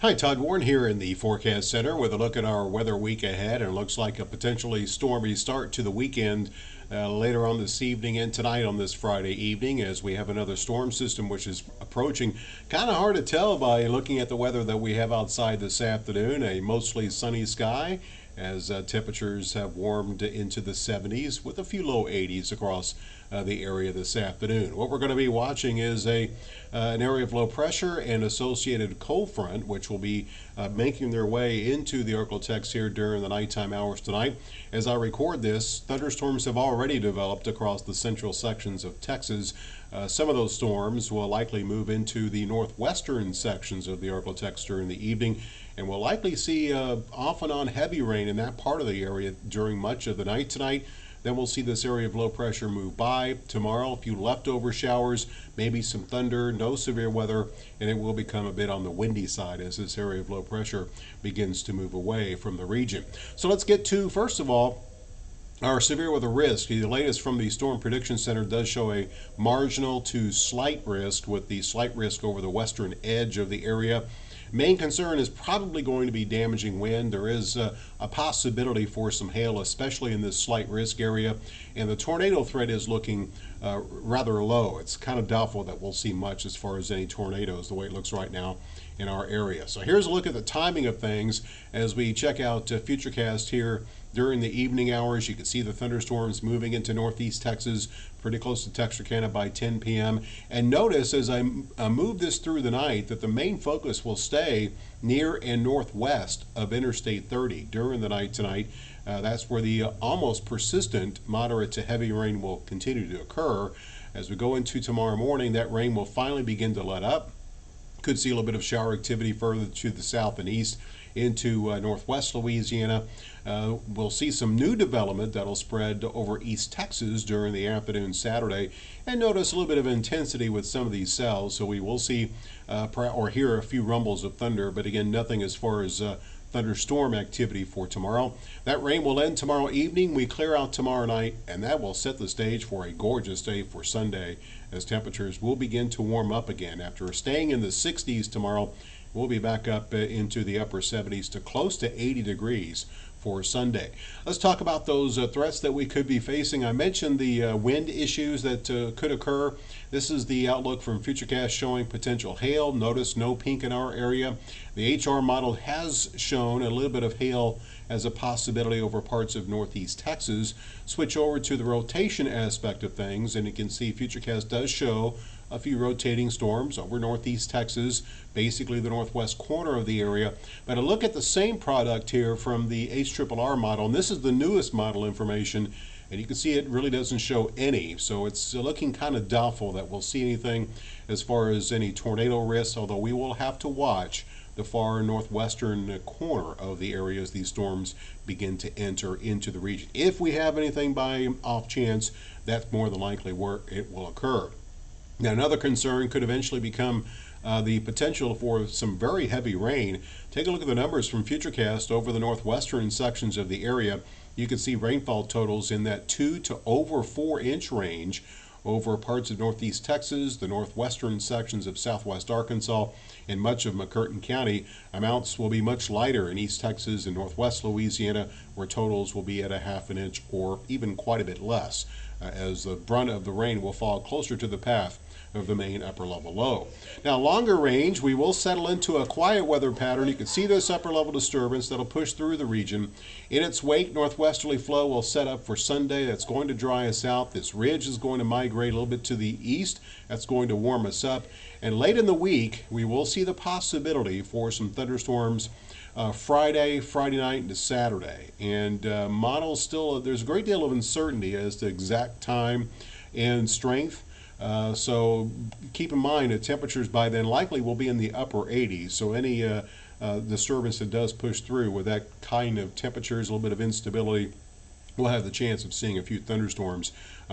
Hi, Todd Warren here in the Forecast Center with a look at our weather week ahead. And it looks like a potentially stormy start to the weekend later on this evening and tonight on this Friday evening, as we have another storm system which is approaching. Kind of hard to tell by looking at the weather that we have outside this afternoon. A mostly sunny sky as temperatures have warmed into the 70s with a few low 80s across the area this afternoon. What we're going to be watching is an area of low pressure and associated cold front, which will be making their way into the Arklatex here during the nighttime hours tonight. As I record this, thunderstorms have already developed across the central sections of Texas. Some of those storms will likely move into the northwestern sections of the Arklatex during the evening, and we'll likely see off and on heavy rain in that part of the area during much of the night tonight. Then we'll see this area of low pressure move by. Tomorrow, a few leftover showers, maybe some thunder, no severe weather, and it will become a bit on the windy side as this area of low pressure begins to move away from the region. So let's get to, first of all, our severe weather risk. The latest from the Storm Prediction Center does show a marginal to slight risk, with the slight risk over the western edge of the area. Main concern is probably going to be damaging wind. There is a possibility for some hail, especially in this slight risk area, and the tornado threat is looking rather low. It's kind of doubtful that we'll see much as far as any tornadoes the way it looks right now in our area. So here's a look at the timing of things as we check out FUTURECAST here during the evening hours. You can see the thunderstorms moving into northeast Texas, pretty close to Texarkana by 10 p.m. And notice as I move this through the night that the main focus will stay near and northwest of Interstate 30 during the night tonight. That's where the almost persistent moderate to heavy rain will continue to occur. As we go into tomorrow morning, that rain will finally begin to let up. Could see a little bit of shower activity further to the south and east into northwest Louisiana. We'll see some new development that'll spread over East Texas during the afternoon Saturday, and notice a little bit of intensity with some of these cells. So we will see or hear a few rumbles of thunder, but again, nothing as far as thunderstorm activity for tomorrow. That rain will end tomorrow evening. We clear out tomorrow night, and that will set the stage for a gorgeous day for Sunday, as temperatures will begin to warm up again. After staying in the 60s tomorrow, we'll be back up into the upper 70s to close to 80 degrees for Sunday. Let's talk about those threats that we could be facing. I mentioned the wind issues that could occur. This is the outlook from FUTURECAST showing potential hail. Notice no pink in our area. The HR model has shown a little bit of hail as a possibility over parts of northeast Texas. Switch over to the rotation aspect of things, and you can see FUTURECAST does show a few rotating storms over northeast Texas, basically the northwest corner of the area. But a look at the same product here from the HRRR model, and this is the newest model information, and you can see it really doesn't show any. So it's looking kind of doubtful that we'll see anything as far as any tornado risks, although we will have to watch the far northwestern corner of the area as these storms begin to enter into the region. If we have anything by off chance, that's more than likely where it will occur. Now, another concern could eventually become the potential for some very heavy rain. Take a look at the numbers from FUTURECAST over the northwestern sections of the area. You can see rainfall totals in that 2 to over 4-inch range over parts of northeast Texas, the northwestern sections of southwest Arkansas, and much of McCurtain County. Amounts will be much lighter in East Texas and northwest Louisiana, where totals will be at a half an inch or even quite a bit less, as the brunt of the rain will fall closer to the path of the main upper level low. Now, longer range, we will settle into a quiet weather pattern. You can see this upper level disturbance that'll push through the region. In its wake, northwesterly flow will set up for Sunday. That's going to dry us out. This ridge is going to migrate a little bit to the east. That's going to warm us up. And late in the week, we will see the possibility for some thunderstorms Friday night into Saturday. And models still, there's a great deal of uncertainty as to exact time and strength. So keep in mind that temperatures by then likely will be in the upper 80s. So any disturbance that does push through with that kind of temperatures, a little bit of instability, we'll have the chance of seeing a few thunderstorms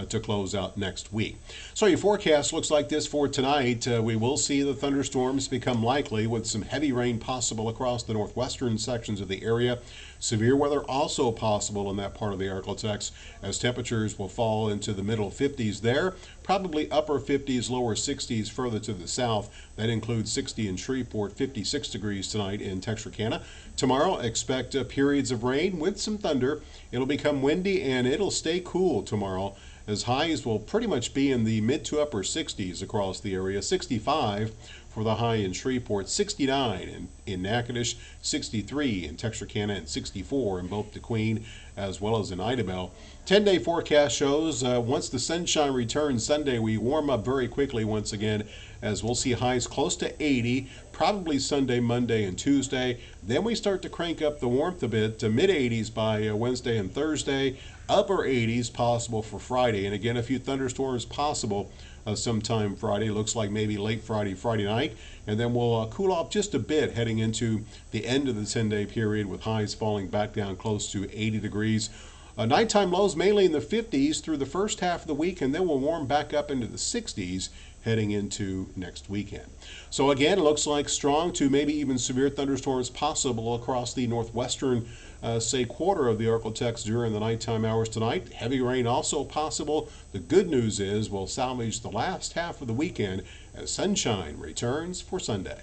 to close out next week. So your forecast looks like this for tonight. We will see the thunderstorms become likely with some heavy rain possible across the northwestern sections of the area. Severe weather also possible in that part of the Arklatex as temperatures will fall into the middle 50s there, probably upper 50s, lower 60s further to the south. That includes 60 in Shreveport, 56 degrees tonight in Texarkana. Tomorrow, expect periods of rain with some thunder. It'll become windy and it'll stay cool tomorrow, as highs will pretty much be in the mid to upper 60s across the area. 65 for the high in Shreveport, 69 in Natchitoches, 63 in Texarkana, and 64 in both DeQueen as well as in Idabel. 10-day forecast shows once the sunshine returns Sunday, we warm up very quickly once again, as we'll see highs close to 80, probably Sunday, Monday, and Tuesday. Then we start to crank up the warmth a bit to mid-80s by Wednesday and Thursday, upper 80s possible for Friday. And again, a few thunderstorms possible sometime Friday. Looks like maybe late Friday, Friday night. And then we'll cool off just a bit heading into the end of the 10-day period with highs falling back down close to 80 degrees. Nighttime lows mainly in the 50s through the first half of the week, and then we'll warm back up into the 60s heading into next weekend. So again, it looks like strong to maybe even severe thunderstorms possible across the northwestern quarter of the Arklatex during the nighttime hours tonight. Heavy rain also possible. The good news is we'll salvage the last half of the weekend as sunshine returns for Sunday.